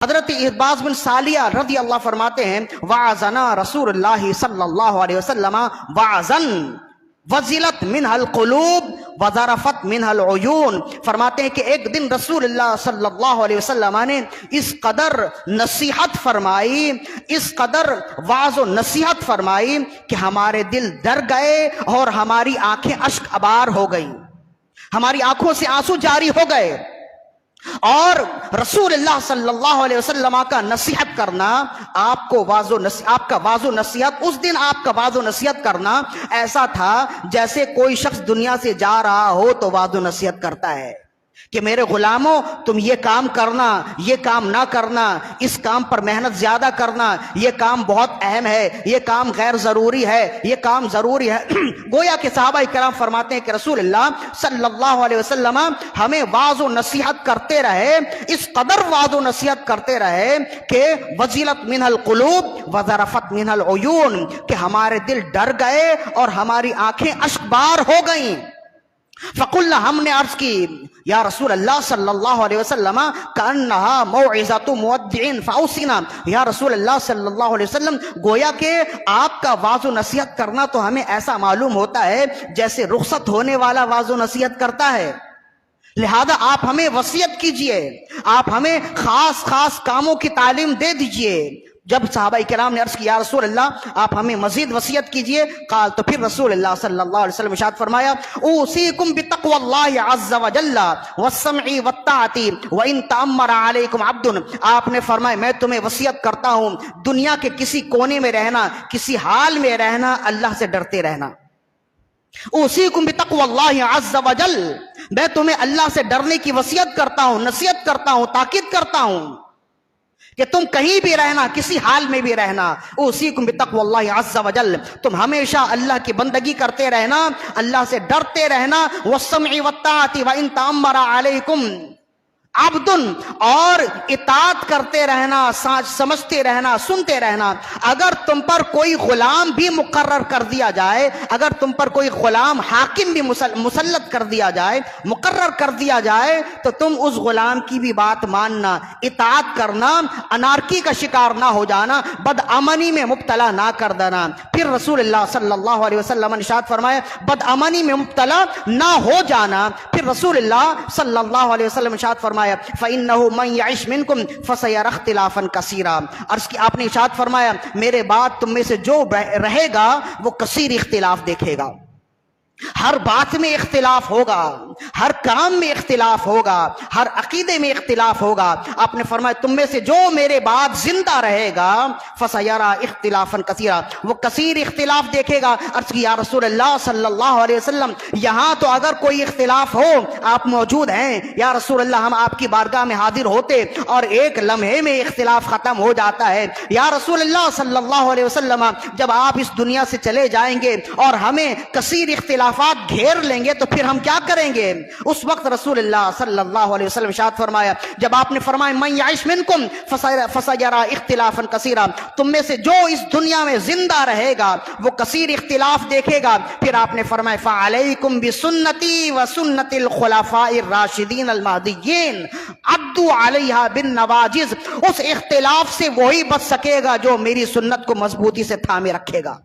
حضرت عرباض بن سالیہ رضی اللہ فرماتے ہیں وعظنا رسول اللہ صلی اللہ علیہ وسلم وعظن وزلت منہ القلوب وذرفت منہ العیون. فرماتے ہیں کہ ایک دن رسول اللہ صلی اللہ علیہ وسلم نے اس قدر نصیحت فرمائی، اس قدر وعظ و نصیحت فرمائی کہ ہمارے دل ڈر گئے اور ہماری آنکھیں اشک آبار ہو گئیں، ہماری آنکھوں سے آنسو جاری ہو گئے. اور رسول اللہ صلی اللہ علیہ وسلم کا نصیحت کرنا، آپ کا واضح و نصیحت، اس دن آپ کا واضح و نصیحت کرنا ایسا تھا جیسے کوئی شخص دنیا سے جا رہا ہو تو واضح و نصیحت کرتا ہے کہ میرے غلاموں تم یہ کام کرنا، یہ کام نہ کرنا، اس کام پر محنت زیادہ کرنا، یہ کام بہت اہم ہے، یہ کام غیر ضروری ہے، یہ کام ضروری ہے. گویا کہ صحابہ کرام فرماتے ہیں کہ رسول اللہ صلی اللہ علیہ وسلم ہمیں واضح و نصیحت کرتے رہے، اس قدر واضح و نصیحت کرتے رہے کہ وزلت منہ القلوب وذرفت منہ العیون، کہ ہمارے دل ڈر گئے اور ہماری آنکھیں اشکبار ہو گئیں. فقلنا، ہم نے عرض کی یا رسول اللہ صلی اللہ علیہ وسلم کأنہا موعظۃ مودع فاوصنا، یا رسول اللہ صلی اللہ علیہ وسلم گویا کہ آپ کا واضح و نصیحت کرنا تو ہمیں ایسا معلوم ہوتا ہے جیسے رخصت ہونے والا واضح و نصیحت کرتا ہے، لہذا آپ ہمیں وصیت کیجئے، آپ ہمیں خاص خاص کاموں کی تعلیم دے دیجئے. جب صحابہ کرام نے عرض کیا یا رسول اللہ آپ ہمیں مزید وصیت کیجئے، قال، تو پھر رسول اللہ صلی اللہ علیہ وسلم ارشاد فرمایا اوصیکم بتقوی اللہ عز وجل والسمع والطاعۃ وان تأمر علیکم عبد. آپ نے فرمایا میں تمہیں وصیت کرتا ہوں دنیا کے کسی کونے میں رہنا، کسی حال میں رہنا، اللہ سے ڈرتے رہنا. اوصیکم بتقوی اللہ عز وجل، میں تمہیں اللہ سے ڈرنے کی وصیت کرتا ہوں، نصیحت کرتا ہوں، تاکید کرتا ہوں کہ تم کہیں بھی رہنا، کسی حال میں بھی رہنا. اوصیکم بتقوی اللہ عز وجل، تم ہمیشہ اللہ کی بندگی کرتے رہنا، اللہ سے ڈرتے رہنا. والسمع والطاعۃ وان تأمر علیکم عبد، اور اطاعت کرتے رہنا، سمجھتے رہنا، سنتے رہنا. اگر تم پر کوئی غلام بھی مقرر کر دیا جائے، اگر تم پر کوئی غلام حاکم بھی مسلط کر دیا جائے، مقرر کر دیا جائے، تو تم اس غلام کی بھی بات ماننا، اطاعت کرنا، انارکی کا شکار نہ ہو جانا، بدامنی میں مبتلا نہ کر دینا. پھر رسول اللہ صلی اللہ علیہ وسلم نے ارشاد فرمایا بدامنی میں مبتلا نہ ہو جانا. پھر رسول اللہ صلی اللہ علیہ وسلم ارشاد فرمایا فَإِنَّهُ مَنْ يَعِشْ مِنْكُمْ فَسَيَرَى اخْتِلَافًا كَثِيرًا. عرض کی آپ نے ارشاد فرمایا میرے بعد تم میں سے جو رہے گا وہ کثیر اختلاف دیکھے گا، ہر بات میں اختلاف ہوگا، ہر کام میں اختلاف ہوگا، ہر عقیدے میں اختلاف ہوگا. آپ نے فرمایا تم میں سے جو میرے بعد زندہ رہے گا فَسَيَرَى اخْتِلَافًا كَثِيرًا، وہ کثیر اختلاف دیکھے گا. عرض کی یا رسول اللہ صلی اللہ علیہ وسلم یہاں تو اگر کوئی اختلاف ہو آپ موجود ہیں، یا رسول اللہ ہم آپ کی بارگاہ میں حاضر ہوتے اور ایک لمحے میں اختلاف ختم ہو جاتا ہے. یا رسول اللہ صلی اللہ علیہ وسلم جب آپ اس دنیا سے چلے جائیں گے اور ہمیں کثیر اختلاف گھیر لیں گے تو پھر ہم کیا کریں گے؟ اس وقت رسول اللہ صلی اللہ علیہ وسلم ارشاد فرمایا جب آپ نے فرمایا من یعش منکم فسیرا اختلافا کثیرا، تم میں سے جو اس دنیا میں زندہ رہے گا وہ کثیر اختلاف دیکھے گا. پھر آپ نے فرمایا فعلیکم بسنتی وسنت الخلفاء الراشدین المہدیین عضوا علیہا بالنواجذ. اس اختلاف سے وہی بچ سکے گا جو میری سنت کو مضبوطی سے تھامے رکھے گا.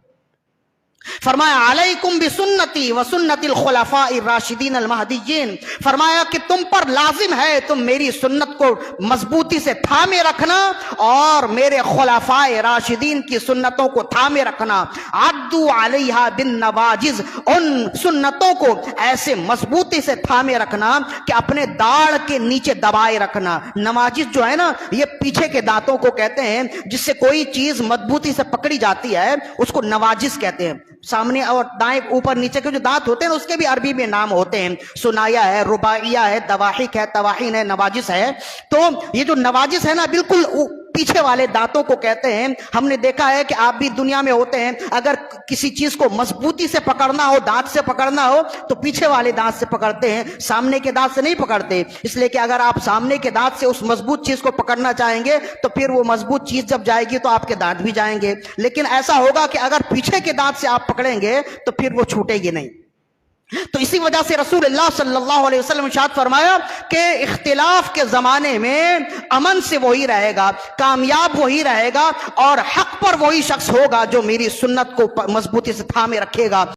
فرمایا علیکم بسنتی وسنت الخلفاء الراشدین المہدیین، فرمایا کہ تم پر لازم ہے تم میری سنت کو مضبوطی سے تھامے رکھنا اور میرے خلفاء راشدین کی سنتوں کو تھامے رکھنا. عضوا علیہا بالنواجذ، ان سنتوں کو ایسے مضبوطی سے تھامے رکھنا کہ اپنے داڑھ کے نیچے دبائے رکھنا. نواجذ جو ہے نا یہ پیچھے کے دانتوں کو کہتے ہیں، جس سے کوئی چیز مضبوطی سے پکڑی جاتی ہے اس کو نواجذ کہتے ہیں. سامنے اور دائیں اوپر نیچے کے جو دانت ہوتے ہیں اس کے بھی عربی میں نام ہوتے ہیں، سنایا ہے، رباعیہ ہے، دواحق ہے، تواحین ہے، نواجس ہے. تو یہ جو نواجس ہے نا بالکل پیچھے والے دانتوں کو کہتے ہیں. ہم نے دیکھا ہے کہ آپ بھی دنیا میں ہوتے ہیں، اگر کسی چیز کو مضبوطی سے پکڑنا ہو، دانت سے پکڑنا ہو تو پیچھے والے دانت سے پکڑتے ہیں، سامنے کے دانت سے نہیں پکڑتے. اس لیے کہ اگر آپ سامنے کے دانت سے اس مضبوط چیز کو پکڑنا چاہیں گے تو پھر وہ مضبوط چیز جب جائے گی تو آپ کے دانت بھی جائیں گے. لیکن ایسا ہوگا کہ اگر پیچھے کے دانت سے آپ پکڑیں گے تو پھر وہ چھوٹے گی نہیں. تو اسی وجہ سے رسول اللہ صلی اللہ علیہ وسلم ارشاد فرمایا کہ اختلاف کے زمانے میں امن سے وہی رہے گا، کامیاب وہی رہے گا، اور حق پر وہی شخص ہوگا جو میری سنت کو مضبوطی سے تھامے رکھے گا۔